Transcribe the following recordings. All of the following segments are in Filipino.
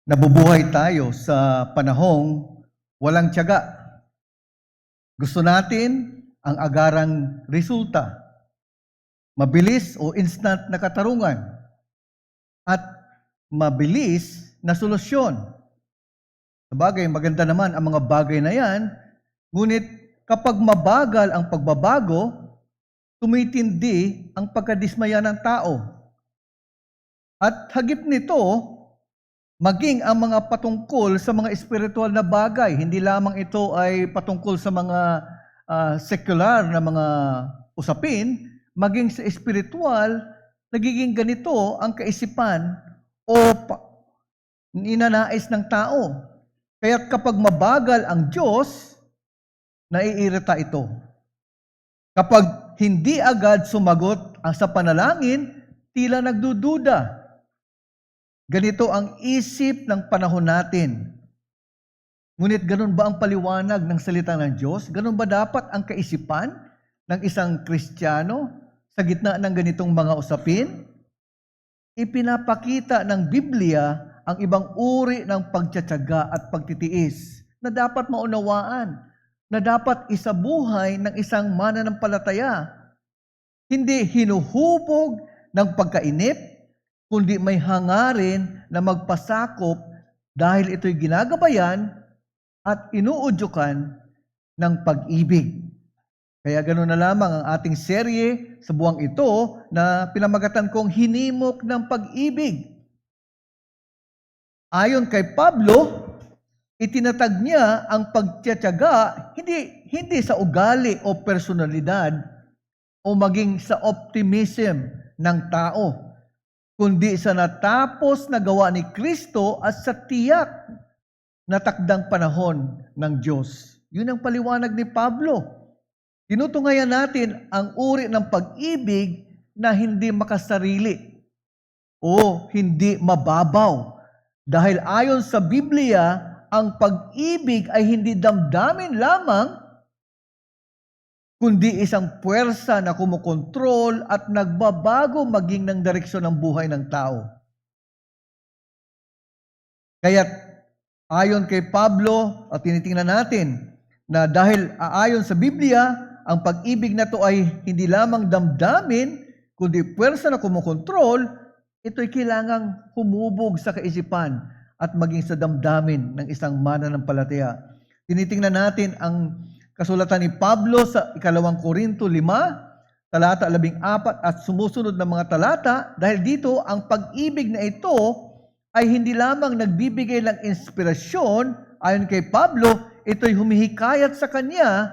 Nabubuhay tayo sa panahong walang tiyaga. Gusto natin ang agarang resulta, mabilis o instant na katarungan, at mabilis na solusyon. Sabagay, maganda naman ang mga bagay na yan, ngunit kapag mabagal ang pagbabago, tumitindi ang pagkadismaya ng tao. At higit nito, maging ang mga patungkol sa mga espiritual na bagay, hindi lamang ito ay patungkol sa mga secular na mga usapin, maging sa espiritual, nagiging ganito ang kaisipan o ninanais ng tao. Kaya kapag mabagal ang Diyos, naiirita ito. Kapag hindi agad sumagot sa panalangin, tila nagdududa. Ganito ang isip ng panahon natin. Ngunit ganun ba ang paliwanag ng salita ng Diyos? Ganun ba dapat ang kaisipan ng isang Kristiyano sa gitna ng ganitong mga usapin? Ipinapakita ng Biblia ang ibang uri ng pagtsatsaga at pagtitiis na dapat maunawaan, na dapat isabuhay ng isang mananampalataya. Hindi hinuhubog ng pagkainip, kundi may hangarin na magpasakop dahil ito'y ginagabayan at inuudyukan ng pag-ibig. Kaya ganoon na lamang ang ating serye sa buwang ito na pinamagatan kong Hinimok ng Pag-ibig. Ayon kay Pablo, itinatag niya ang pagtiyatyaga hindi sa ugali o personalidad o maging sa optimism ng tao, kundi sa natapos na gawa ni Kristo at sa tiyak na takdang panahon ng Diyos. Yun ang paliwanag ni Pablo. Tinutungayan natin ang uri ng pag-ibig na hindi makasarili o hindi mababaw. Dahil ayon sa Biblia, ang pag-ibig ay hindi damdamin lamang, kundi isang puwersa na kumukontrol at nagbabago maging ng direksyon ng buhay ng tao. Kaya't ayon kay Pablo, at tinitingnan natin na dahil ayon sa Biblia, ang pag-ibig na to ay hindi lamang damdamin, kundi puwersa na kumukontrol, ito'y kailangang humubog sa kaisipan at maging sa damdamin ng isang mananampalataya. Tinitingnan natin ang kasulatan ni Pablo sa 2 Korinto 5, talata 14 at sumusunod na mga talata, dahil dito ang pag-ibig na ito ay hindi lamang nagbibigay ng inspirasyon, ayon kay Pablo, ito'y humihikayat sa kanya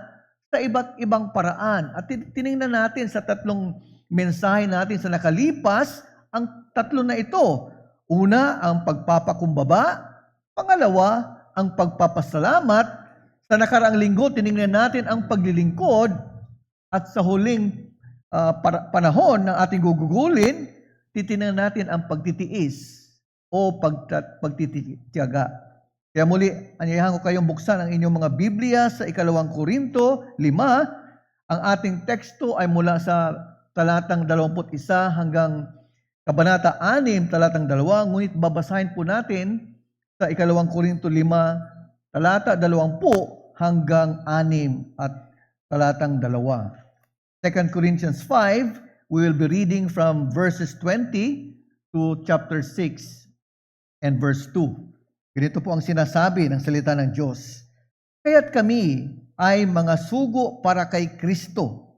sa iba't ibang paraan. At tinignan natin sa tatlong mensahe natin sa nakalipas, ang tatlo na ito. Una, ang pagpapakumbaba. Pangalawa, ang pagpapasalamat. Sa nakaraang linggo, tinignan natin ang paglilingkod at sa huling panahon ng ating gugugulin, titingnan natin ang pagtitiis o pagtitiyaga. Kaya muli, anyayahan ko kayong buksan ang inyong mga Biblia sa 2 Korinto 5. Ang ating teksto ay mula sa talatang 21 hanggang Kabanata 6, talatang 2, ngunit babasahin po natin sa 2 Korinto 5, talata 20 hanggang 6 at talatang 2. 2 Corinthians 5, we will be reading from verses 20 to chapter 6 and verse 2. Ganito po ang sinasabi ng salita ng Diyos. Kaya't kami ay mga sugo para kay Kristo.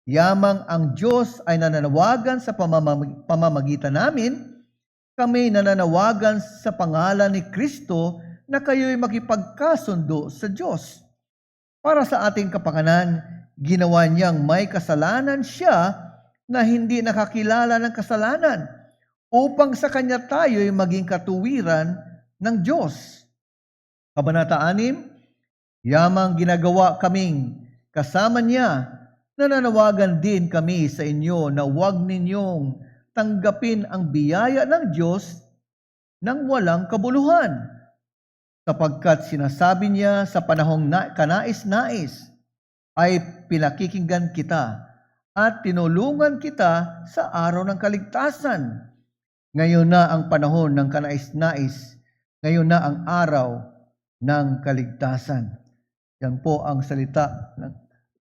Yamang ang Diyos ay nananawagan sa pamamagitan namin, kami nananawagan sa pangalan ni Kristo na kayo'y makipagkasundo sa Diyos. Para sa ating kapakanan, ginawa niyang may kasalanan siya na hindi nakakilala ng kasalanan, upang sa Kanya tayo'y maging katuwiran ng Diyos. Kabanata 6, yamang ginagawa kaming kasama niya, nananawagan din kami sa inyo na huwag ninyong tanggapin ang biyaya ng Diyos nang walang kabuluhan, sapagkat sinasabi niya sa panahong kanais-nais ay pinakikinggan kita at tinulungan kita sa araw ng kaligtasan. Ngayon na ang panahon ng kanais-nais Ngayon na ang araw ng kaligtasan. Yan po ang salita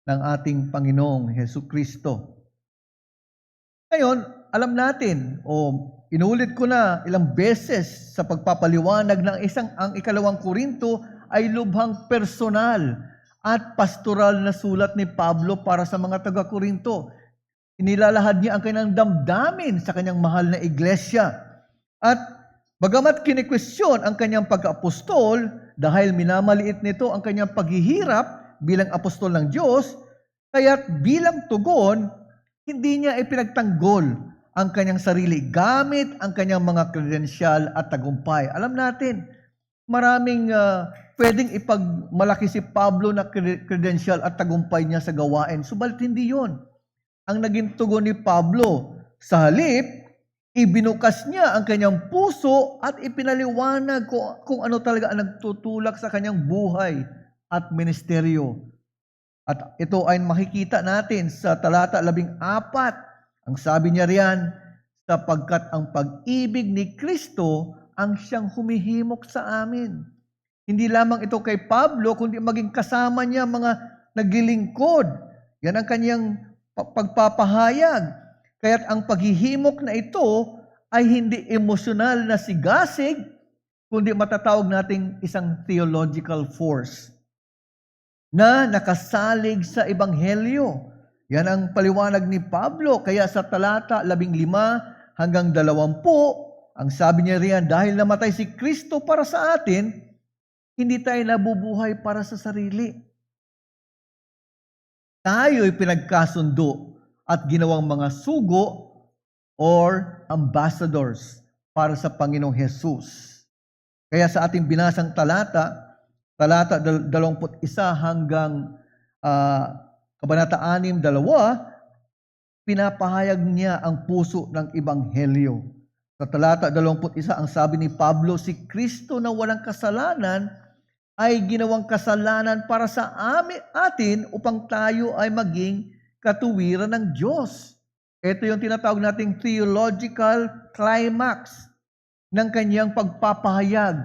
ng ating Panginoong Hesus Kristo. Ngayon, alam natin, inulit ko na ilang beses sa pagpapaliwanag ng ang ikalawang Korinto ay lubhang personal at pastoral na sulat ni Pablo para sa mga taga-Korinto. Inilalahad niya ang kanyang damdamin sa kanyang mahal na iglesia. At bagamat kinikwestiyon ang kanyang pag-apostol dahil minamaliit nito ang kanyang paghihirap bilang apostol ng Diyos, kaya't bilang tugon, hindi niya ipinagtanggol ang kanyang sarili gamit ang kanyang mga kredensyal at tagumpay. Alam natin, maraming pwedeng ipagmalaki si Pablo na kredensyal at tagumpay niya sa gawain. Subalit hindi yon ang naging tugon ni Pablo. Sa halip, ibinukas niya ang kanyang puso at ipinaliwanag kung ano talaga ang nagtutulak sa kanyang buhay at ministeryo. At ito ay makikita natin sa talata 14. Ang sabi niya riyan, sapagkat ang pag-ibig ni Kristo ang siyang humihimok sa amin. Hindi lamang ito kay Pablo, kundi maging kasama niya mga naglilingkod. Yan ang kanyang pagpapahayag. Kaya't ang paghihimok na ito ay hindi emosyonal na sigasig, kundi matatawag nating isang theological force na nakasalig sa Ebanghelyo. Yan ang paliwanag ni Pablo. Kaya sa talata 15 hanggang 20, ang sabi niya riyan, dahil namatay si Kristo para sa atin, hindi tayo nabubuhay para sa sarili. Tayo'y pinagkasundo at ginawang mga sugo or ambassadors para sa Panginoong Hesus. Kaya sa ating binasang talata 21 hanggang Kabanata 6:2, pinapahayag niya ang puso ng Ebanghelyo. Sa talata 21, ang sabi ni Pablo, si Kristo na walang kasalanan ay ginawang kasalanan para sa atin upang tayo ay maging katuwiran ng Diyos. Ito yung tinatawag nating theological climax ng kanyang pagpapahayag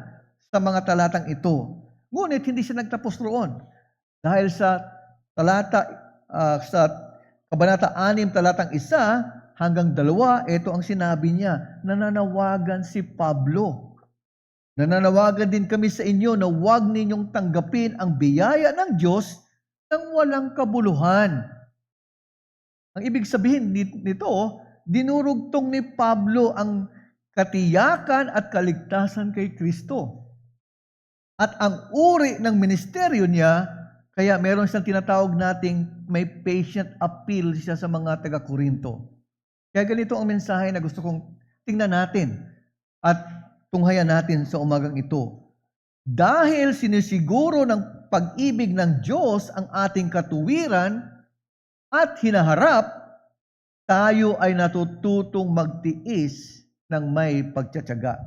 sa mga talatang ito. Ngunit hindi siya nagtapos roon. Dahil sa Kabanata 6, talatang 1 hanggang 2, ito ang sinabi niya, nananawagan si Pablo. Nananawagan din kami sa inyo na huwag ninyong tanggapin ang biyaya ng Diyos ng walang kabuluhan. Ang ibig sabihin nito, dinurugtong ni Pablo ang katiyakan at kaligtasan kay Kristo. At ang uri ng ministeryo niya, kaya meron siyang tinatawag nating may patient appeal siya sa mga taga-Korinto. Kaya ganito ang mensahe na gusto kong tingnan natin at tunghayan natin sa umagang ito. Dahil sinisiguro ng pag-ibig ng Diyos ang ating katuwiran at hinaharap, tayo ay natututong magtiis ng may pagtsatsaga.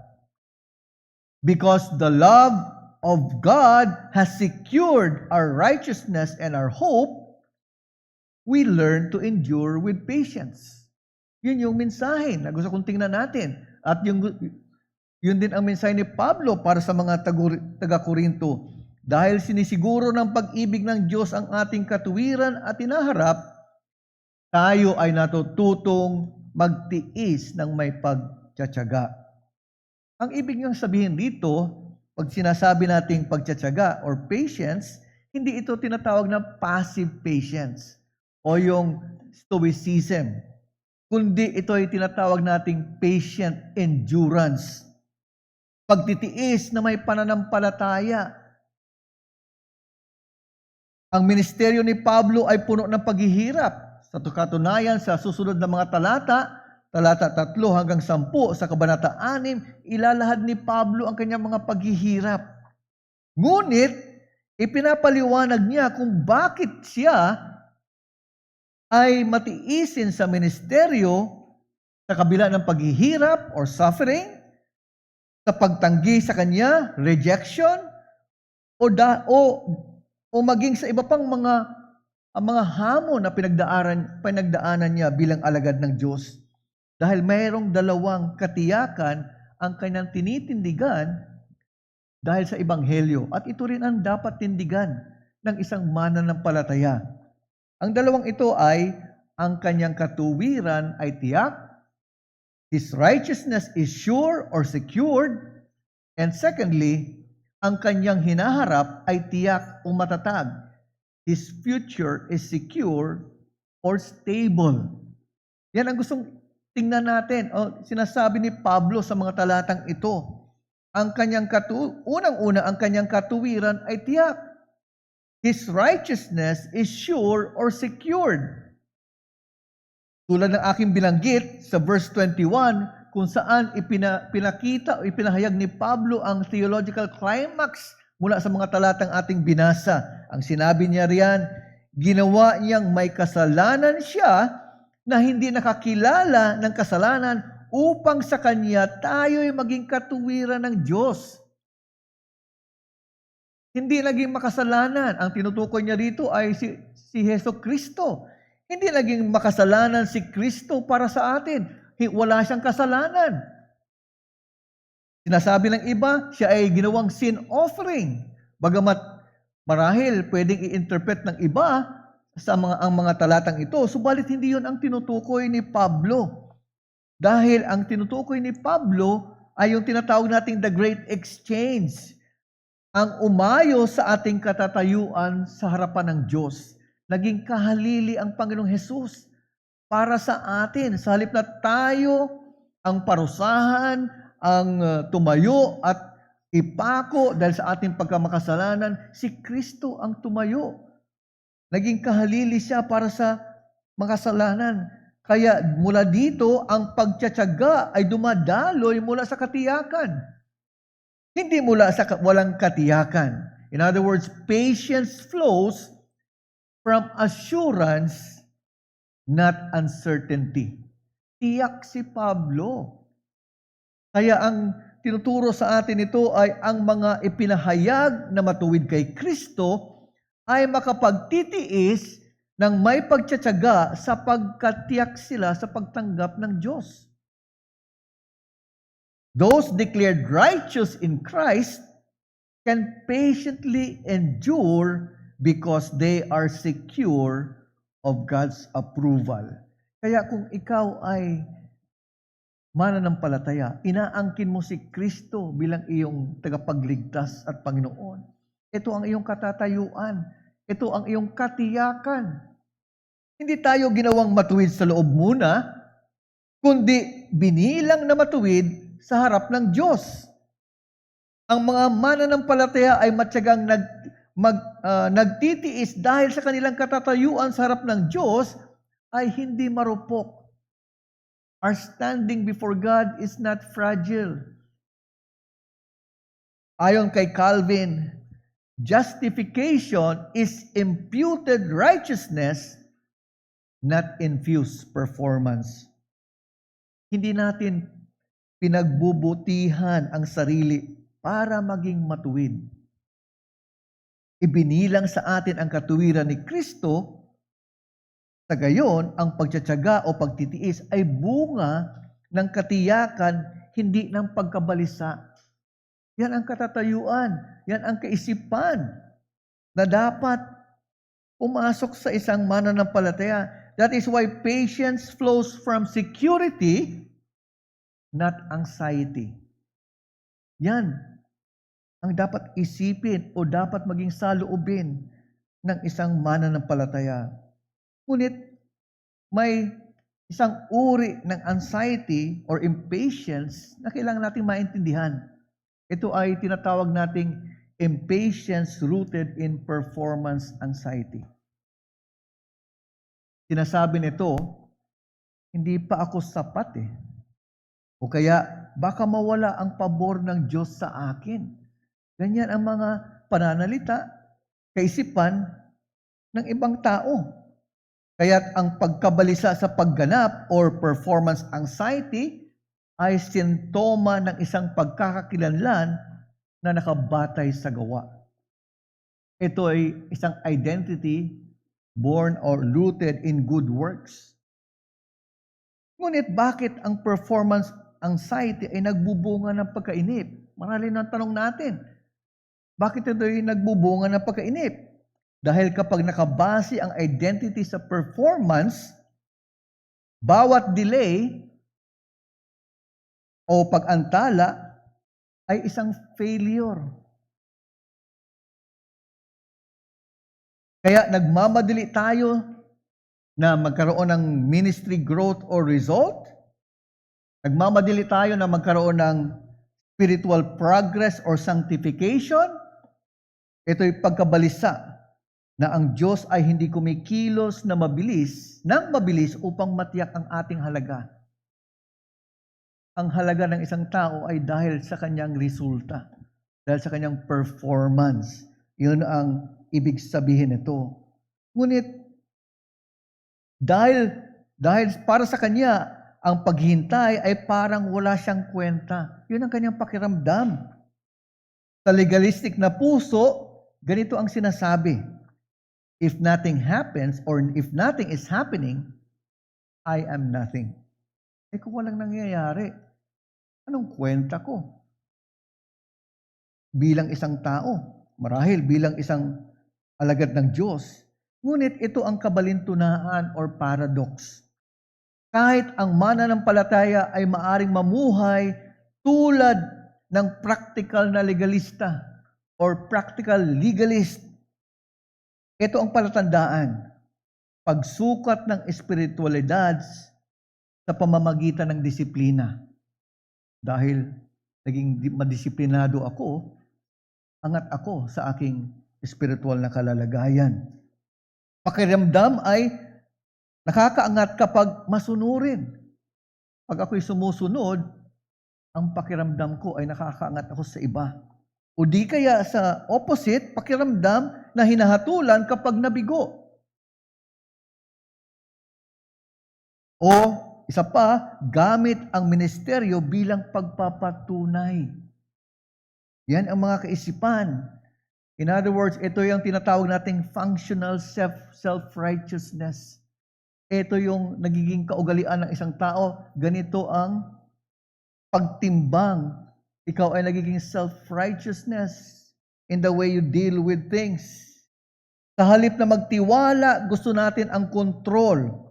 Because the love of God has secured our righteousness and our hope, we learn to endure with patience. Yun yung mensahe na gusto kong tingnan natin. At yun din ang mensahe ni Pablo para sa mga taga-Korinto. Dahil sinisiguro ng pag-ibig ng Diyos ang ating katuwiran at inaharap, tayo ay natututong magtiis ng may pagtsatsaga. Ang ibig niyang sabihin dito, pag sinasabi nating pagtsatsaga or patience, hindi ito tinatawag na passive patience o yung stoicism, kundi ito ay tinatawag nating patient endurance. Pagtitiis na may pananampalataya. Ang ministeryo ni Pablo ay puno ng paghihirap. Sa katunayan, sa susunod na mga talata 3 hanggang 10 sa Kabanata 6, ilalahad ni Pablo ang kanyang mga paghihirap. Ngunit, ipinapaliwanag niya kung bakit siya ay matiisin sa ministeryo sa kabila ng paghihirap or suffering, sa pagtanggi sa kanya, rejection, o maging sa iba pang mga hamon na pinagdaanan niya bilang alagad ng Diyos. Dahil mayroong dalawang katiyakan ang kanyang tinitindigan dahil sa Ebanghelyo. At ito rin ang dapat tindigan ng isang mananampalataya. Ang dalawang ito ay ang kanyang katuwiran ay tiyak, his righteousness is sure or secured, and secondly, ang kanyang hinaharap ay tiyak o matatag. His future is secure or stable. Yan ang gustong tingnan natin. Sinasabi ni Pablo sa mga talatang ito. Ang kanyang unang-una, ang kanyang katuwiran ay tiyak. His righteousness is sure or secured. Tulad ng aking binanggit sa verse 21, kung saan pinakita o ipinahayag ni Pablo ang theological climax mula sa mga talatang ating binasa. Ang sinabi niya riyan, ginawa niyang may kasalanan siya na hindi nakakilala ng kasalanan upang sa kanya tayo'y maging katuwiran ng Diyos. Hindi naging makasalanan. Ang tinutukoy niya rito ay si Hesus Kristo. Hindi naging makasalanan si Kristo para sa atin. Wala siyang kasalanan. Sinasabi ng iba, siya ay ginawang sin offering. Bagamat marahil pwedeng i-interpret ng iba sa ang mga talatang ito, subalit hindi yun ang tinutukoy ni Pablo. Dahil ang tinutukoy ni Pablo ay yung tinatawag nating the great exchange. Ang umayo sa ating katatayuan sa harapan ng Diyos. Naging kahalili ang Panginoong Hesus para sa atin. Sa halip na tayo ang parusahan, ang tumayo at ipako dahil sa ating pagkamakasalanan, si Kristo ang tumayo. Naging kahalili siya para sa makasalanan. Kaya mula dito, ang pagtsatsaga ay dumadaloy mula sa katiyakan. Hindi mula sa walang katiyakan. In other words, patience flows from assurance, not uncertainty. Tiyak si Pablo. Kaya ang tinuturo sa atin ito ay ang mga ipinahayag na matuwid kay Kristo ay makapagtitiis ng may pagtsatsaga sa pagkatiyak sila sa pagtanggap ng Diyos. Those declared righteous in Christ can patiently endure because they are secure of God's approval. Kaya kung ikaw ay mananampalataya, inaangkin mo si Kristo bilang iyong tagapagligtas at Panginoon. Ito ang iyong katatayuan. Ito ang iyong katiyakan. Hindi tayo ginawang matuwid sa loob muna, kundi binilang na matuwid sa harap ng Diyos. Ang mga mananampalataya ay matyagang nagtitiis dahil sa kanilang katatayuan sa harap ng Diyos ay hindi marupok. Our standing before God is not fragile. Ayon kay Calvin, justification is imputed righteousness, not infused performance. Hindi natin pinagbubutihan ang sarili para maging matuwid. Ibinilang sa atin ang katuwiran ni Kristo, sa gayon, ang pagtsatsaga o pagtitiis ay bunga ng katiyakan, hindi ng pagkabalisa. Yan ang katatayuan, yan ang kaisipan na dapat pumasok sa isang mananampalataya. That is why patience flows from security, not anxiety. Yan ang dapat isipin o dapat maging saloobin ng isang mananampalataya. Ngunit may isang uri ng anxiety or impatience na kailangan nating maintindihan. Ito ay tinatawag nating impatience rooted in performance anxiety. Sinasabi nito, hindi pa ako sapat eh. O kaya, baka mawala ang pabor ng Diyos sa akin. Ganyan ang mga pananalita, kaisipan ng ibang tao. Kaya't ang pagkabalisa sa pagganap or performance anxiety ay sintoma ng isang pagkakakilanlan na nakabatay sa gawa. Ito ay isang identity born or rooted in good works. Ngunit bakit ang performance anxiety ay nagbubunga ng pagkainip? Marami ng tanong natin. Bakit ito'y nagbubunga ng pagkainip? Dahil kapag nakabase ang identity sa performance, bawat delay o pag-antala ay isang failure. Kaya nagmamadali tayo na magkaroon ng ministry growth or result. Nagmamadali tayo na magkaroon ng spiritual progress or sanctification. Ito'y pagkabalisa na ang Diyos ay hindi kumikilos na mabilis upang matiyak ang ating halaga. Ang halaga ng isang tao ay dahil sa kanyang resulta, dahil sa kanyang performance. Yun ang ibig sabihin nito. Ngunit, dahil para sa kanya, ang paghintay ay parang wala siyang kwenta. Yun ang kanyang pakiramdam. Sa legalistic na puso, ganito ang sinasabi. If nothing happens or if nothing is happening, I am nothing. Kung walang nangyayari, anong kwenta ko? Bilang isang tao, marahil bilang isang alagad ng Diyos. Ngunit ito ang kabalintunaan or paradox. Kahit ang mananampalataya ay maaring mamuhay tulad ng practical na legalista or practical legalist, ito ang palatandaan, pagsukat ng espiritualidad sa pamamagitan ng disiplina. Dahil naging madisiplinado ako, angat ako sa aking espiritual na kalalagayan. Pakiramdam ay nakakaangat kapag masunurin. Pag ako'y sumusunod, ang pakiramdam ko ay nakakaangat ako sa iba. O di kaya sa opposite, pakiramdam na hinahatulan kapag nabigo. O isa pa, gamit ang ministeryo bilang pagpapatunay. Yan ang mga kaisipan. In other words, ito yung tinatawag nating functional self-righteousness. Ito yung nagiging kaugalian ng isang tao. Ganito ang pagtimbang. Ikaw ay nagiging self-righteousness in the way you deal with things. Sa halip na magtiwala, gusto natin ang control.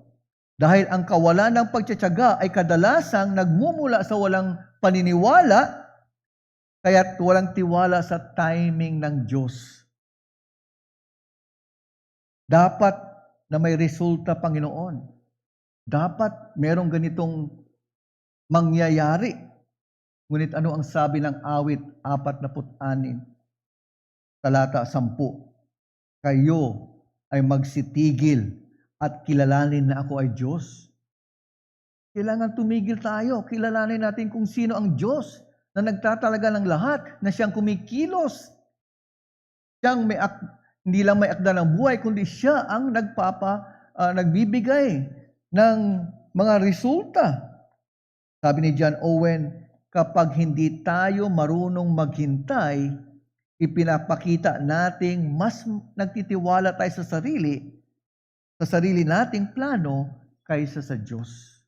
Dahil ang kawalan ng pagtsatsaga ay kadalasang nagmumula sa walang paniniwala, kaya't walang tiwala sa timing ng Diyos. Dapat na may resulta, Panginoon. Dapat merong ganitong mangyayari. Ngunit ano ang sabi ng awit 46, talata 10? Kayo ay magsitigil at kilalanin na ako ay Diyos. Kailangan tumigil tayo. Kilalanin natin kung sino ang Diyos na nagtatalaga ng lahat, na siyang kumikilos. Siyang hindi lang may akda ng buhay, kundi siya ang nagbibigay ng mga resulta. Sabi ni John Owen, kapag hindi tayo marunong maghintay, ipinapakita nating mas nagtitiwala tayo sa sarili nating plano kaysa sa Diyos.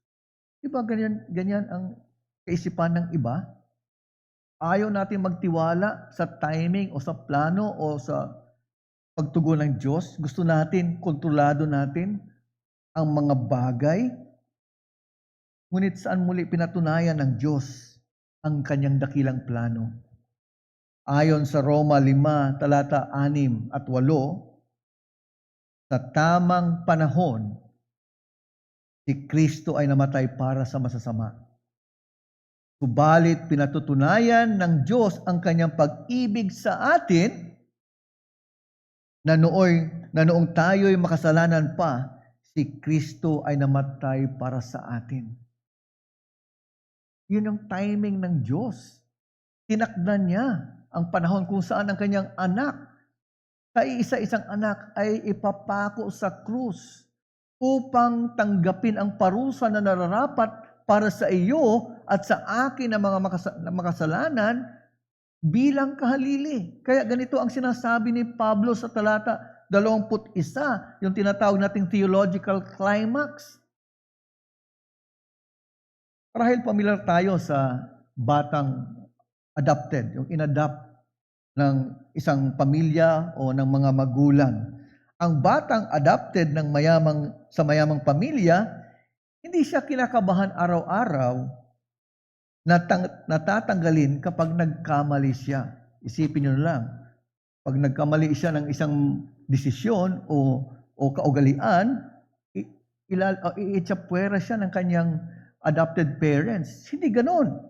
Diba ganyan ang kaisipan ng iba? Ayaw natin magtiwala sa timing o sa plano o sa pagtugon ng Diyos. Gusto natin, kontrolado natin ang mga bagay. Ngunit saan muli pinatunayan ng Diyos ang kanyang dakilang plano? Ayon sa Roma 5, talata 6 at 8, sa tamang panahon, si Kristo ay namatay para sa masasama. Subalit pinatutunayan ng Diyos ang kanyang pag-ibig sa atin na noong tayo'y makasalanan pa, si Kristo ay namatay para sa atin. Yun ang timing ng Diyos. Tinakdan niya ang panahon kung saan ang kanyang anak, sa isa-isang anak, ay ipapako sa krus upang tanggapin ang parusa na nararapat para sa iyo at sa akin na mga makasalanan bilang kahalili. Kaya ganito ang sinasabi ni Pablo sa talata 21, yung tinatawag nating theological climax. Marahil familiar tayo sa batang adopted, yung inadopt ng isang pamilya o ng mga magulang. Ang batang adopted sa mayamang pamilya, hindi siya kinakabahan araw-araw natatanggalin kapag nagkamali siya. Isipin nyo lang, pag nagkamali siya ng isang desisyon o kaugalian, iitsapwera siya ng kanyang adopted parents. Hindi ganon.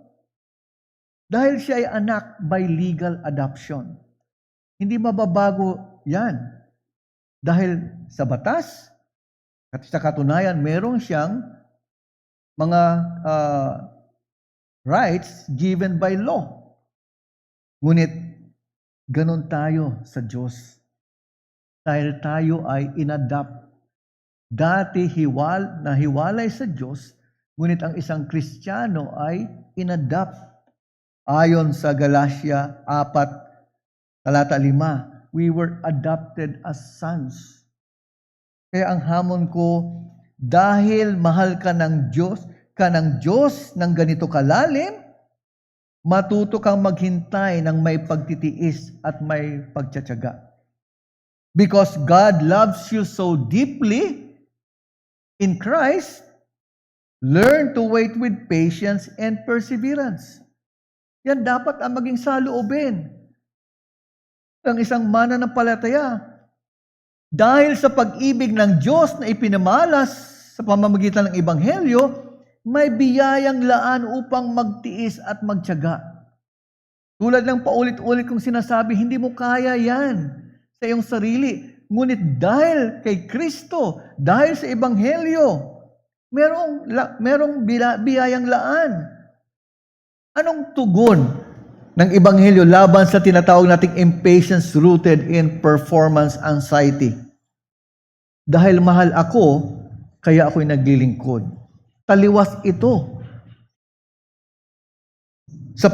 Dahil siya ay anak by legal adoption. Hindi mababago yan. Dahil sa batas, at sa katunayan, meron siyang mga rights given by law. Ngunit, ganon tayo sa Diyos. Dahil tayo ay inadopt. Dati hiwalay sa Diyos, ngunit ang isang Kristiyano ay inadopt. Ayon sa Galatia 4, talata 5, we were adopted as sons. Kaya ang hamon ko, dahil mahal ka ng Diyos ng ganito kalalim, matuto kang maghintay ng may pagtitiis at may pagtsatsaga. Because God loves you so deeply in Christ, learn to wait with patience and perseverance. Yan dapat ang maging saloobin ng isang mananampalataya. Dahil sa pag-ibig ng Diyos na ipinamalas sa pamamagitan ng Ebanghelyo, may biyayang laan upang magtiis at magtiyaga. Tulad ng paulit-ulit kong sinasabi, hindi mo kaya yan sa iyong sarili. Ngunit dahil kay Kristo, dahil sa Ebanghelyo, merong biyayang laan. Anong tugon ng Ebanghelyo laban sa tinatawag nating impatience rooted in performance anxiety? Dahil mahal ako, kaya ako'y naglilingkod. Taliwas ito. Sa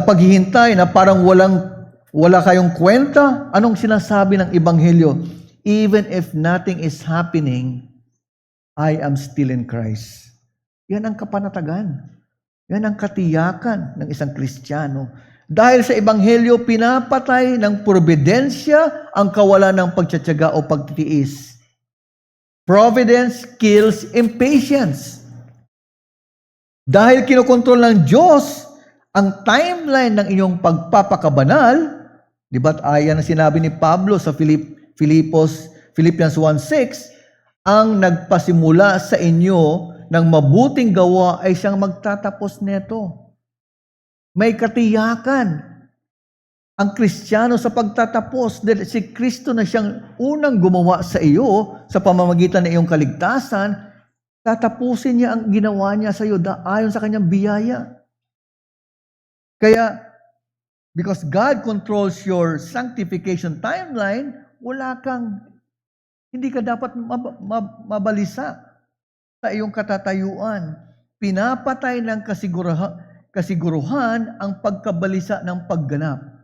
paghihintay na parang wala kayong kwenta, anong sinasabi ng Ebanghelyo? Even if nothing is happening, I am still in Christ. Yan ang kapanatagan. Yan ang katiyakan ng isang Kristiyano. Dahil sa Ebanghelyo, pinapatay ng providensya ang kawalan ng pagtsatsaga o pagtitiis. Providence kills impatience. Dahil kinokontrol ng Diyos ang timeline ng inyong pagpapakabanal, di ba't ayan ang sinabi ni Pablo sa Philippians 1:6, ang nagpasimula sa inyo ng mabuting gawa ay siyang magtatapos neto. May katiyakan ang Kristiyano sa pagtatapos dahil si Kristo na siyang unang gumawa sa iyo sa pamamagitan ng iyong kaligtasan, tatapusin niya ang ginawa niya sa iyo ayon sa kanyang biyaya. Kaya, because God controls your sanctification timeline, hindi ka dapat mabalisa sa iyong katatayuan. Pinapatay ng kasiguruhan ang pagkabalisa ng pagganap.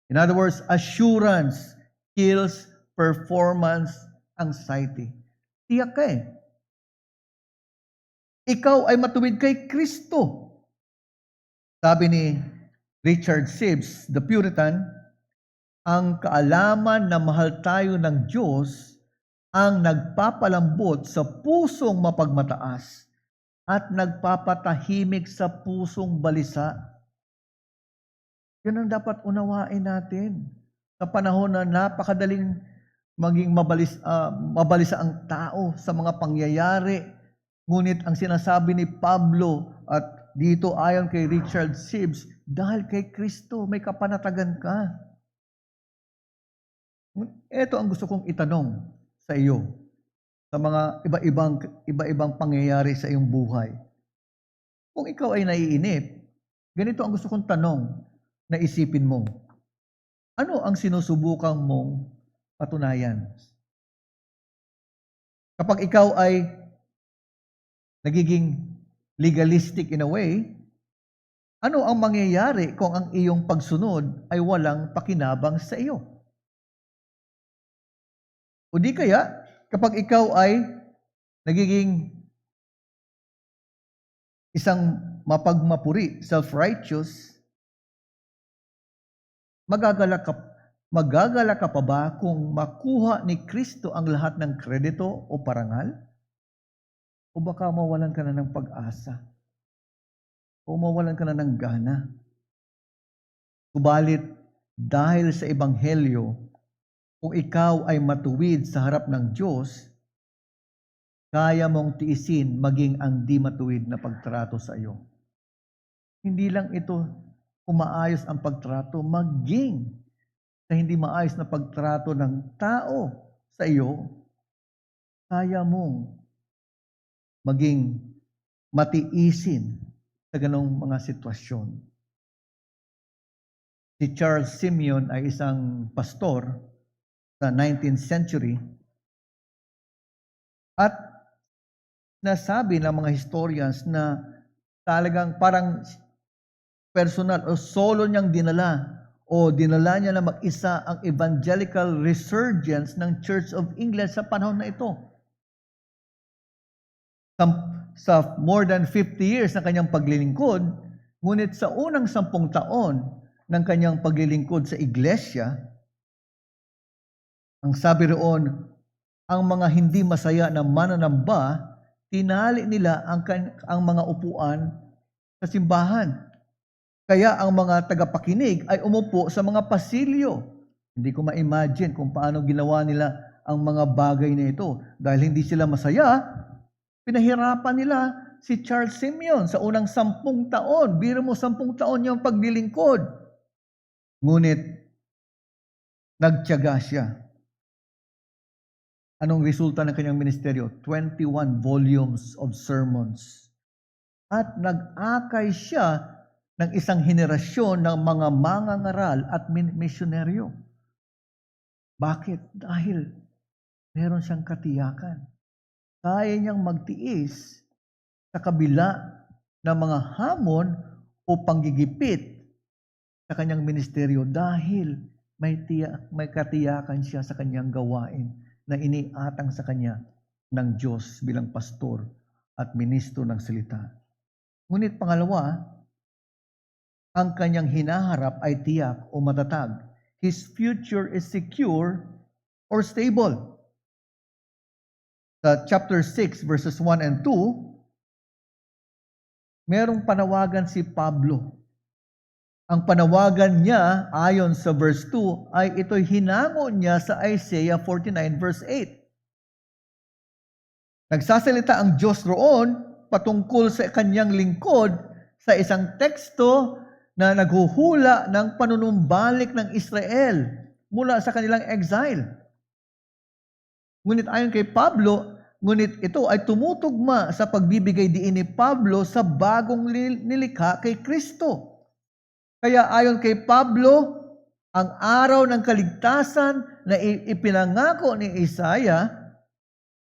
In other words, assurance kills performance anxiety. Tiyak ka eh. Ikaw ay matuwid kay Kristo. Sabi ni Richard Sibbes, the Puritan, ang kaalaman na mahal tayo ng Diyos ang nagpapalambot sa pusong mapagmataas at nagpapatahimik sa pusong balisa. Yan ang dapat unawain natin. Sa panahon na napakadaling maging mabalisa ang tao sa mga pangyayari. Ngunit ang sinasabi ni Pablo at dito ayon kay Richard Sibbes, dahil kay Kristo may kapanatagan ka. Ito ang gusto kong itanong sa iyo, sa mga iba-ibang pangyayari sa iyong buhay. Kung ikaw ay naiinip, ganito ang gusto kong tanong na isipin mo. Ano ang sinusubukan mong patunayan? Kapag ikaw ay nagiging legalistic in a way, ano ang mangyayari kung ang iyong pagsunod ay walang pakinabang sa iyo? O di kaya, kapag ikaw ay nagiging isang mapagmapuri, self-righteous, Magagalak ka, magagalak ka pa ba kung makuha ni Kristo ang lahat ng kredito o parangal? O baka mawalan ka na ng pag-asa? O mawalan ka na ng gana? Subalit, dahil sa Ebanghelyo, kung ikaw ay matuwid sa harap ng Diyos, kaya mong tiisin maging ang di matuwid na pagtrato sa iyo. Hindi lang ito kung maayos ang pagtrato, maging sa hindi maayos na pagtrato ng tao sa iyo, kaya mong maging matiisin sa ganong mga sitwasyon. Si Charles Simeon ay isang pastor sa 19th century at nasabi ng mga historians na talagang parang personal o solo niyang dinala niya na mag-isa ang evangelical resurgence ng Church of England sa panahon na ito. Sa more than 50 years na kanyang paglilingkod, ngunit sa unang 10 taon ng kanyang paglilingkod sa iglesia, ang sabi roon, ang mga hindi masaya na mananamba, tinali nila ang mga upuan sa simbahan. Kaya ang mga tagapakinig ay umupo sa mga pasilyo. Hindi ko ma-imagine kung paano ginawa nila ang mga bagay na ito. Dahil hindi sila masaya, pinahirapan nila si Charles Simeon sa unang 10 taon. Biro mo 10 taon niyang paglilingkod. Ngunit, nagtiyaga siya. Anong resulta ng kanyang ministeryo? 21 volumes of sermons. At nag-akay siya ng isang henerasyon ng mga mangangaral at misyonaryo. Bakit? Dahil meron siyang katiyakan. Kaya niyang magtiis sa kabila ng mga hamon o panggigipit sa kanyang ministeryo dahil may katiyakan siya sa kanyang gawain na iniatang sa kanya ng Diyos bilang pastor at ministro ng salita. Ngunit pangalawa, ang kanyang hinaharap ay tiyak o matatag. His future is secure or stable. Sa chapter 6 verses 1 and 2, merong panawagan si Pablo. Ang panawagan niya, ayon sa verse 2, ay ito'y hinango niya sa Isaiah 49 verse 8. Nagsasalita ang Diyos roon patungkol sa kanyang lingkod sa isang teksto na naghuhula ng panunumbalik ng Israel mula sa kanilang exile. Ngunit ayon kay Pablo, ngunit ito ay tumutugma sa pagbibigay diin ni Pablo sa bagong nilikha kay Kristo. Kaya ayon kay Pablo, ang araw ng kaligtasan na ipinangako ni Isaiah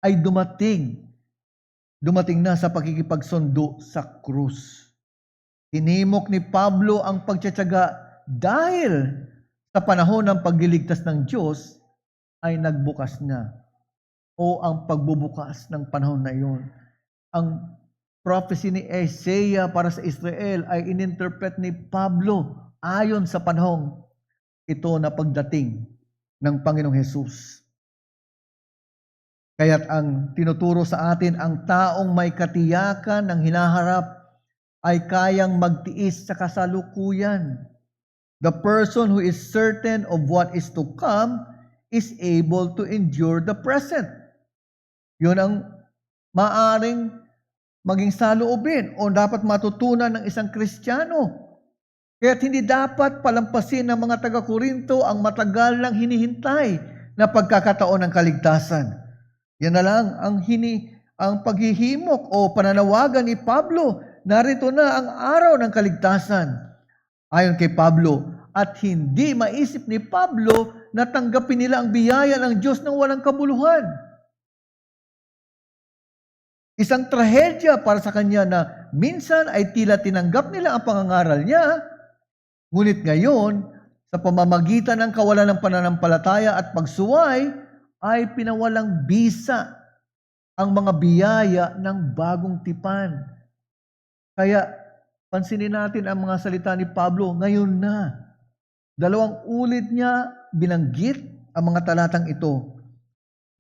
ay dumating. Dumating na sa pagkikipagsundo sa krus. Tinimok ni Pablo ang pagtsatsaga dahil sa panahon ng pagliligtas ng Diyos ay nagbukas na o ang pagbubukas ng panahon na iyon. Ang prophecy ni Isaiah para sa Israel ay ininterpret ni Pablo ayon sa panahong ito na pagdating ng Panginoong Hesus. Kaya't ang tinuturo sa atin, ang taong may katiyakan ng hinaharap ay kayang magtiis sa kasalukuyan. The person who is certain of what is to come is able to endure the present. Yun ang maaring maging saloobin o dapat matutunan ng isang Kristiyano. Kaya't hindi dapat palampasin ng mga taga-Korinto ang matagal nang hinihintay na pagkakataon ng kaligtasan. Yan na lang ang paghihimok o pananawagan ni Pablo. Narito na ang araw ng kaligtasan. Ayon kay Pablo, at hindi maisip ni Pablo na tanggapin nila ang biyaya ng Diyos ng walang kabuluhan. Isang trahedya para sa kanya na minsan ay tila tinanggap nila ang pangangaral niya, ngunit ngayon, sa pamamagitan ng kawalan ng pananampalataya at pagsuway, ay pinawalang bisa ang mga biyaya ng bagong tipan. Kaya, pansinin natin ang mga salita ni Pablo, ngayon na. 2 ulit niya binanggit ang mga talatang ito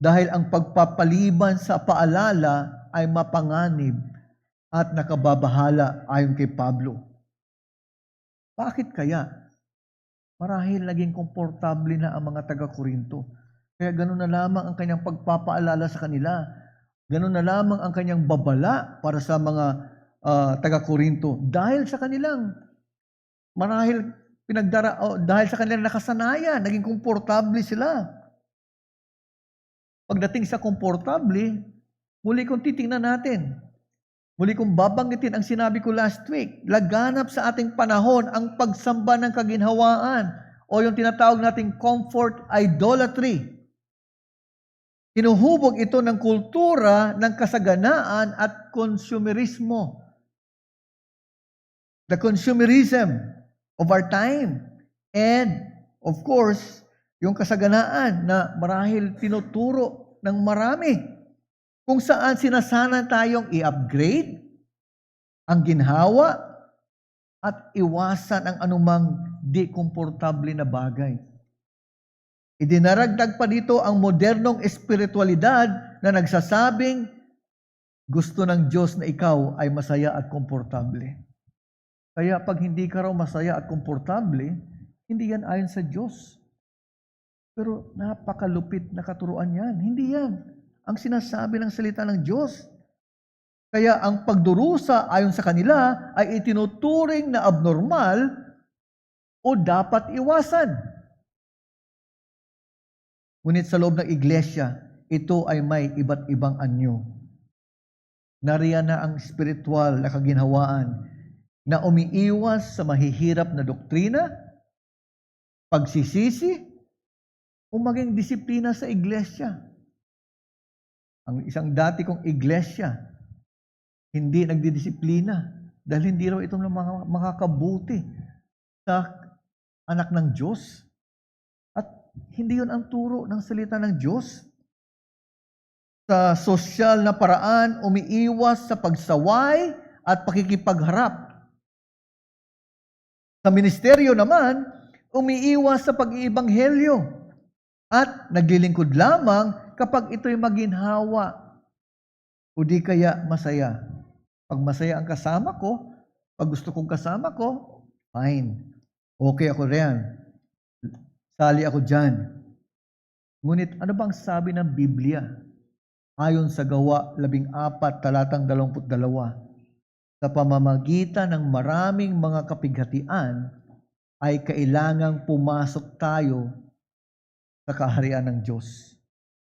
dahil ang pagpapaliban sa paalala ay mapanganib at nakababahala ayon kay Pablo. Bakit kaya? Marahil naging komportable na ang mga taga-Korinto. Kaya gano'n na lamang ang kanyang pagpapaalala sa kanila. Gano'n na lamang ang kanyang babala para sa mga taga-Korinto. Dahil sa kanilang marahil dahil sa kanilang nakasanayan, naging komportable sila. Pagdating sa komportable, muli kong titingnan natin. Muli kong babanggitin ang sinabi ko last week. Laganap sa ating panahon ang pagsamba ng kaginhawaan o yung tinatawag nating comfort idolatry. Hinuhubog ito ng kultura ng kasaganaan at konsumerismo. The consumerism of our time. And, of course, yung kasaganaan na marahil tinuturo ng marami kung saan sinasanan tayong i-upgrade ang ginhawa at iwasan ang anumang di komportable na bagay. Idinaragdag pa dito ang modernong espiritualidad na nagsasabing gusto ng Diyos na ikaw ay masaya at komportable. Kaya pag hindi ka raw masaya at komportable, hindi yan ayon sa Diyos. Pero napakalupit na katuruan yan. Hindi yan ang sinasabi ng salita ng Diyos. Kaya ang pagdurusa ayon sa kanila ay itinuturing na abnormal o dapat iwasan. Ngunit sa loob ng iglesia, ito ay may iba't ibang anyo. Nariyan na ang spiritual na kaginhawaan na umiiwas sa mahihirap na doktrina, pagsisisi, o maging disiplina sa iglesia. Ang isang dati kong iglesia, hindi nagdidisiplina dahil hindi raw ito makakabuti sa anak ng Diyos. At hindi yun ang turo ng salita ng Diyos. Sa sosyal na paraan, umiiwas sa pagsaway at pakikipagharap. Sa ministeryo naman, umiiwas sa pag-iibanghelyo at naglilingkod lamang kapag ito'y maginhawa o di kaya masaya. Pag masaya ang kasama ko, pag gusto kong kasama ko, fine. Okay ako riyan. Sali ako dyan. Ngunit ano bang sabi ng Biblia? Ayon sa Gawa 14, talatang 22, sa pamamagitan ng maraming mga kapighatian ay kailangang pumasok tayo sa kaharian ng Diyos.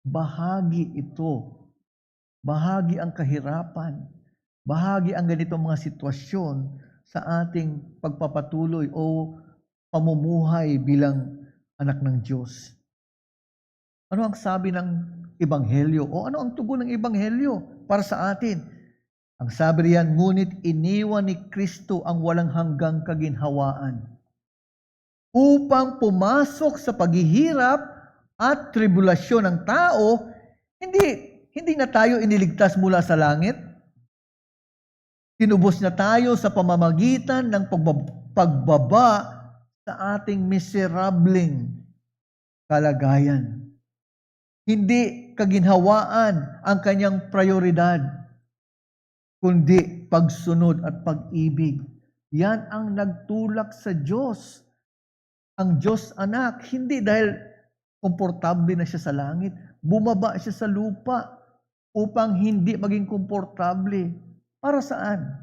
Bahagi ito. Bahagi ang kahirapan. Bahagi ang ganitong mga sitwasyon sa ating pagpapatuloy o pamumuhay bilang anak ng Diyos. Ano ang sabi ng Ebanghelyo? O ano ang tugon ng Ebanghelyo para sa atin? Ang sabi riyan, ngunit iniwan ni Kristo ang walang hanggang kaginhawaan upang pumasok sa paghihirap at tribulasyon ng tao, hindi na tayo iniligtas mula sa langit. Tinubos na tayo sa pamamagitan ng pagbaba sa ating miserableng kalagayan. Hindi kaginhawaan ang kanyang prioridad, kundi pagsunod at pag-ibig. Yan ang nagtulak sa Diyos. Ang Diyos anak, hindi dahil komportable na siya sa langit, bumaba siya sa lupa upang hindi maging komportable. Para saan?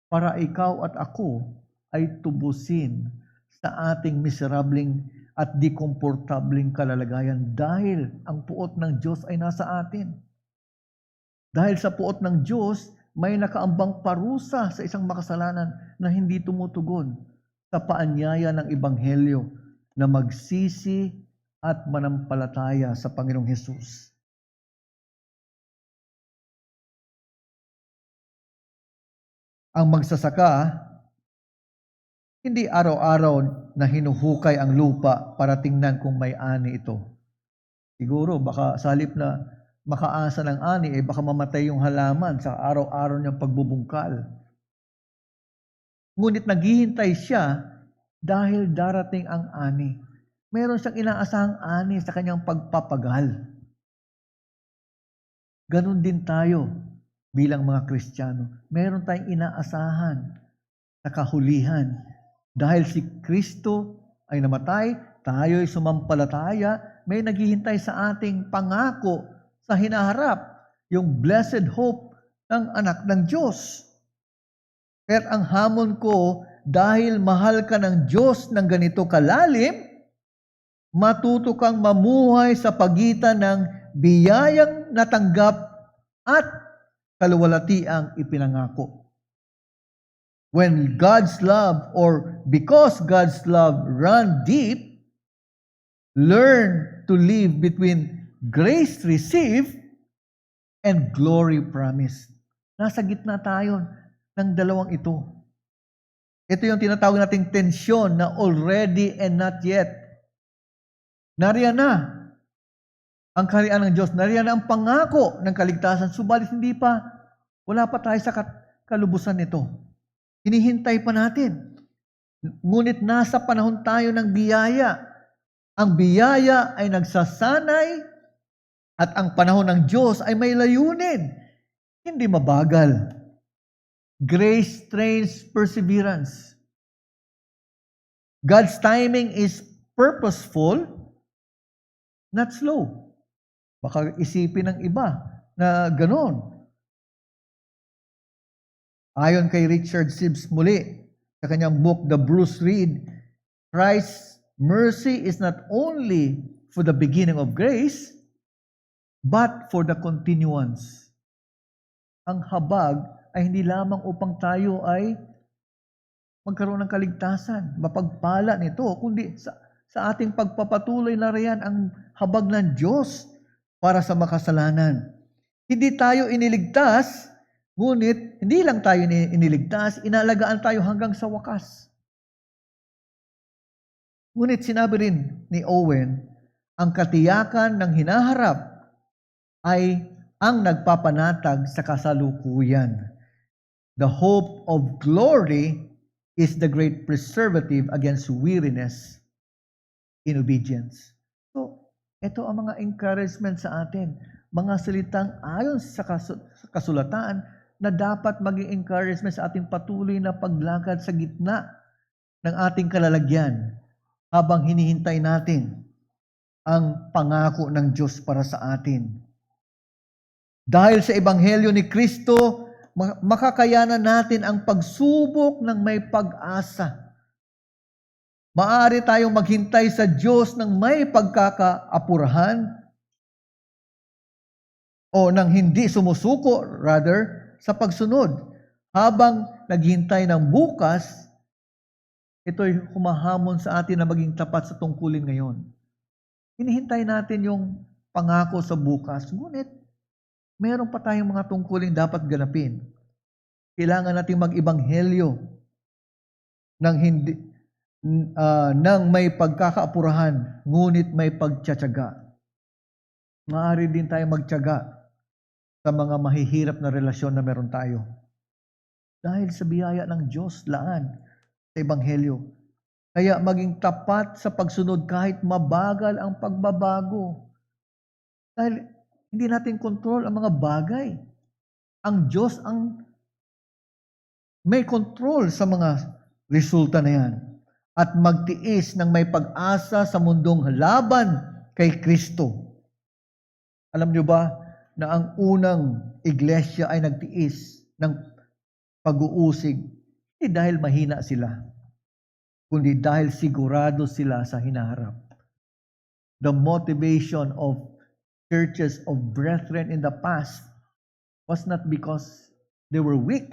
Para ikaw at ako ay tubusin sa ating miserableng at di komportableng kalalagayan dahil ang puot ng Diyos ay nasa atin. Dahil sa puot ng Diyos, may nakaambang parusa sa isang makasalanan na hindi tumutugon sa paanyaya ng Ebanghelyo na magsisi at manampalataya sa Panginoong Hesus. Ang magsasaka, hindi araw-araw na hinuhukay ang lupa para tingnan kung may ani ito. Siguro baka sa halip na makaasa ng ani, baka mamatay yung halaman sa araw-araw niyang pagbubungkal. Ngunit naghihintay siya dahil darating ang ani. Meron siyang inaasahang ani sa kanyang pagpapagal. Ganon din tayo bilang mga Kristiyano. Meron tayong inaasahan sa kahulihan. Dahil si Kristo ay namatay, tayo ay sumampalataya, may naghihintay sa ating pangako sa hinaharap, yung blessed hope ng anak ng Diyos. Pero ang hamon ko, dahil mahal ka ng Diyos ng ganito kalalim, matuto kang mamuhay sa pagitan ng biyayang natanggap at kaluwalhatiang ipinangako. When God's love, or because God's love run deep, learn to live between grace received and glory promised. Nasa gitna tayo ng dalawang ito. Ito yung tinatawag nating tensyon na already and not yet. Nariyan na ang kaharian ng Diyos. Nariyan na ang pangako ng kaligtasan. Subalit hindi pa, wala pa tayo sa kalubusan nito. Hinihintay pa natin. Ngunit nasa panahon tayo ng biyaya. Ang biyaya ay nagsasanay at ang panahon ng Diyos ay may layunin. Hindi mabagal. Grace trains perseverance. God's timing is purposeful, not slow. Baka isipin ng iba na ganon. Ayon kay Richard Sibbes muli, sa kanyang book, The Bruce Reed, Christ's mercy is not only for the beginning of grace, but for the continuance. Ang habag ay hindi lamang upang tayo ay magkaroon ng kaligtasan, mapagpala nito, kundi sa ating pagpapatuloy na riyan ang habag ng Diyos para sa makasalanan. Hindi tayo iniligtas, ngunit hindi lang tayo iniligtas, inalagaan tayo hanggang sa wakas. Ngunit sinabi rin ni Owen, ang katiyakan ng hinaharap ay ang nagpapanatag sa kasalukuyan. The hope of glory is the great preservative against weariness in obedience. So, ito ang mga encouragement sa atin, mga salitang ayon sa kasulatan na dapat maging encouragement sa ating patuloy na paglakad sa gitna ng ating kalalagyan habang hinihintay natin ang pangako ng Diyos para sa atin. Dahil sa Ebanghelyo ni Kristo, makakayanan natin ang pagsubok ng may pag-asa. Maaari tayong maghintay sa Diyos ng may pagkakaapurahan o ng hindi sumusuko, rather, sa pagsunod. Habang naghintay ng bukas, ito'y humahamon sa atin na maging tapat sa tungkulin ngayon. Hinihintay natin yung pangako sa bukas. Ngunit, meron pa tayong mga tungkulin dapat ganapin. Kailangan natin mag-ibanghelyo ng may pagkakaapurahan, ngunit may pagtsatsaga. Maaari din tayo magtyaga sa mga mahihirap na relasyon na meron tayo. Dahil sa biyaya ng Diyos laan sa Ebanghelyo. Kaya maging tapat sa pagsunod kahit mabagal ang pagbabago. Dahil hindi natin kontrol ang mga bagay. Ang Diyos ang may kontrol sa mga resulta na yan. At magtiis ng may pag-asa sa mundong laban kay Kristo. Alam niyo ba na ang unang iglesia ay nagtiis ng pag-uusig, hindi dahil mahina sila, kundi dahil sigurado sila sa hinaharap. The motivation of churches of brethren in the past was not because they were weak,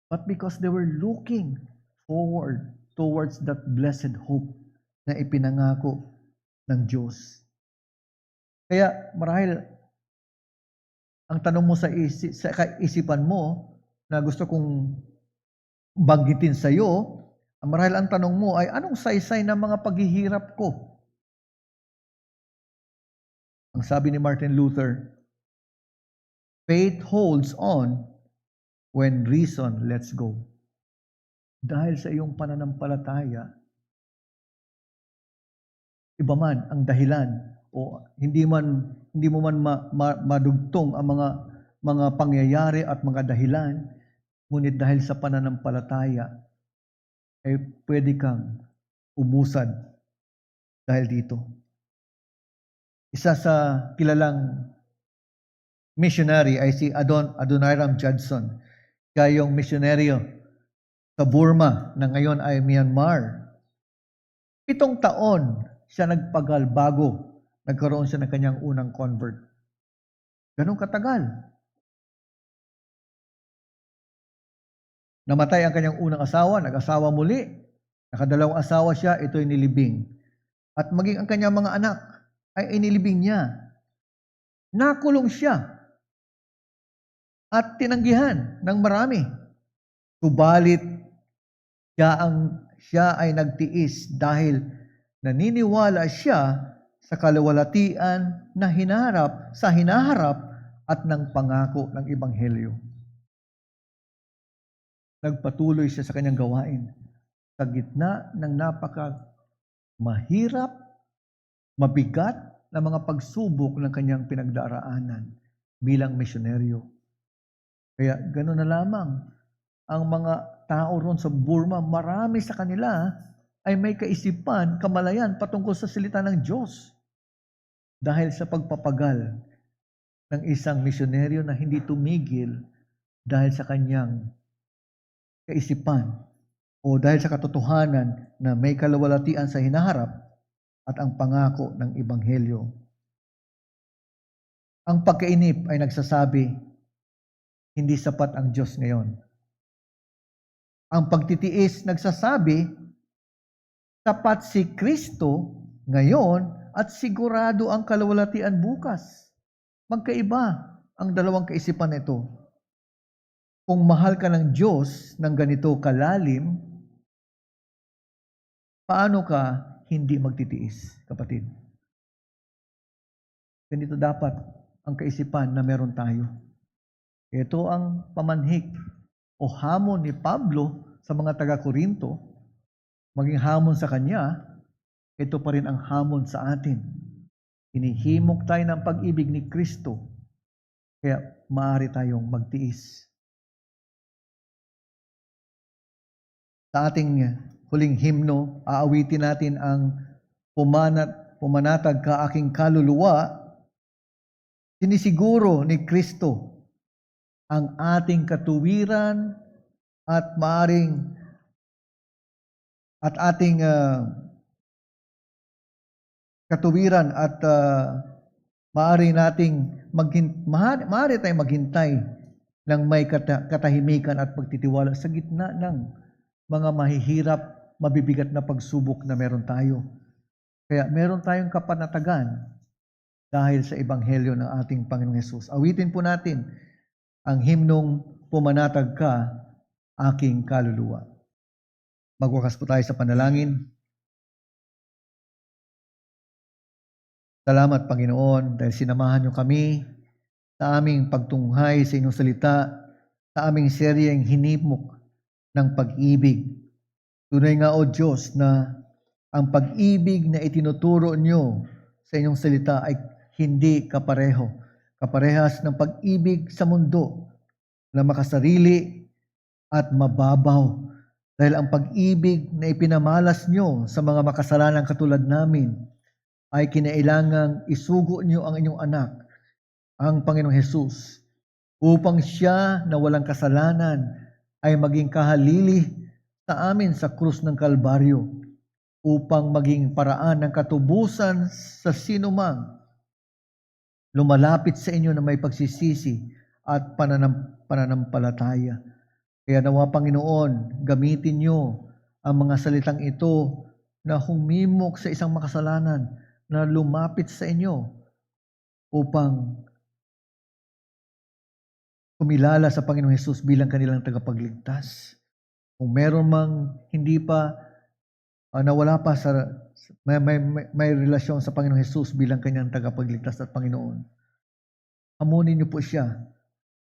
but because they were looking forward towards that blessed hope na ipinangako ng Diyos. Kaya marahil ang tanong mo sa kaisipan mo na gusto kong banggitin sa iyo, marahil ang tanong mo ay anong saysay ng mga paghihirap ko? Ang sabi ni Martin Luther, faith holds on when reason lets go. Dahil sa iyong pananampalataya, iba man ang dahilan o hindi mo man madugtong ang mga pangyayari at mga dahilan, ngunit dahil sa pananampalataya ay pwede kang umusad dahil dito. Isa sa kilalang missionary ay si Adoniram Judson. Siya yung misyonaryo sa Burma na ngayon ay Myanmar. 7 taon siya nagpagal bago nagkaroon siya ng kanyang unang convert. Ganun katagal. Namatay ang kanyang unang asawa, nag-asawa muli, nakadalawang asawa siya, ito'y nilibing. At maging ang kanyang mga anak ay inilibing niya. Nakulong siya at tinanggihan ng marami. Subalit, siya ay nagtiis dahil naniniwala siya sa kaluwalhatian na hinaharap at ng pangako ng Ebanghelyo. Nagpatuloy siya sa kanyang gawain sa gitna ng mahirap, mabigat na mga pagsubok ng kanyang pinagdaraanan bilang misyonaryo. Kaya gano'n na lamang ang mga tao ron sa Burma, marami sa kanila ay may kaisipan, kamalayan patungkol sa salita ng Diyos. Dahil sa pagpapagal ng isang misyonaryo na hindi tumigil dahil sa kanyang kaisipan o dahil sa katotohanan na may kaluwalhatian sa hinaharap at ang pangako ng Ebanghelyo. Ang pagkainip ay nagsasabi, hindi sapat ang Diyos ngayon. Ang pagtitiis nagsasabi, sapat si Kristo ngayon at sigurado ang kaluwalhatian bukas. Magkaiba ang dalawang kaisipan nito. Kung mahal ka ng Diyos ng ganito kalalim, paano ka hindi magtitiis, kapatid? Ganito dapat ang kaisipan na meron tayo. Ito ang pamanhik o hamon ni Pablo sa mga taga-Korinto, maging hamon sa kanya, ito pa rin ang hamon sa atin. Hinihimok tayo ng pag-ibig ni Kristo, kaya maaari tayong magtiis. Sa ating huling himno, aawitin natin ang pumanatag ka aking kaluluwa. Sinisiguro ni Kristo ang ating katuwiran at ating katuwiran at maaari tayong maghintay ng may katahimikan at pagtitiwala sa gitna ng mga mahihirap, mabibigat na pagsubok na meron tayo. Kaya meron tayong kapanatagan dahil sa Ebanghelyo ng ating Panginoong Hesus. Awitin po natin ang himnong pumanatag ka, aking kaluluwa. Magwakas po tayo sa panalangin. Salamat, Panginoon, dahil sinamahan niyo kami sa aming pagtunghay sa inyong salita, sa aming seryeng hinimok ng pag-ibig. Tunay nga, O Diyos, na ang pag-ibig na itinuturo niyo sa inyong salita ay hindi kaparehas ng pag-ibig sa mundo na makasarili at mababaw. Dahil ang pag-ibig na ipinamalas niyo sa mga makasalanang katulad namin ay kinailangang isugo niyo ang inyong anak, ang Panginoong Hesus, upang siya na walang kasalanan ay maging kahalili sa amin sa krus ng Kalbaryo, upang maging paraan ng katubusan sa sinumang lumalapit sa inyo na may pagsisisi at pananampalataya. Kaya nawa, Panginoon, gamitin niyo ang mga salitang ito na humimok sa isang makasalanan na lumapit sa inyo upang kumilala sa Panginoong Hesus bilang kanilang tagapagligtas. Kung meron mang hindi pa nawala pa sa may relasyon sa Panginoong Hesus bilang kanyang tagapagligtas at Panginoon, hamunin niyo po siya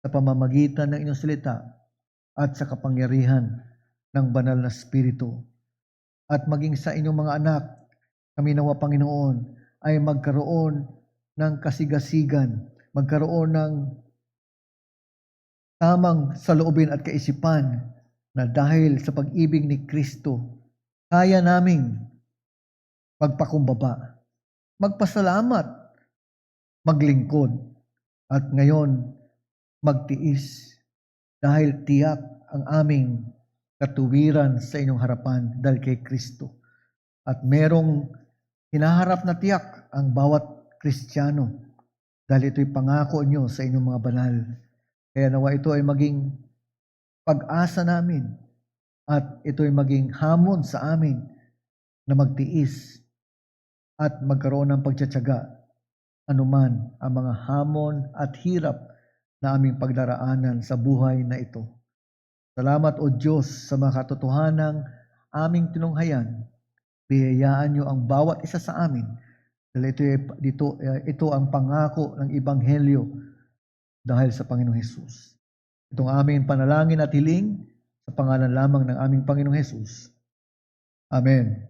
sa pamamagitan ng inyong salita at sa kapangyarihan ng banal na Espiritu. At maging sa inyong mga anak Kami nawa, Panginoon, ay magkaroon ng kasigasigan, magkaroon ng tamang saloobin at kaisipan na dahil sa pag-ibig ni Kristo, kaya naming magpakumbaba, magpasalamat, maglingkod, at ngayon magtiis dahil tiyak ang aming katuwiran sa inyong harapan dahil kay Kristo. At merong hinaharap na tiyak ang bawat Kristiyano dahil ito'y pangako nyo sa inyong mga banal. Kaya nawa ito ay maging pag-asa namin at ito'y maging hamon sa amin na magtiis at magkaroon ng pagtsatsaga anuman ang mga hamon at hirap na aming pagdaraanan sa buhay na ito. Salamat, O Diyos, sa mga katotohanang aming tinunghayan. Biyayaan niyo ang bawat isa sa amin. Dahil ito ang pangako ng Ebanghelyo dahil sa Panginoong Hesus. Itong aming panalangin at hiling sa pangalan lamang ng aming Panginoong Hesus. Amen.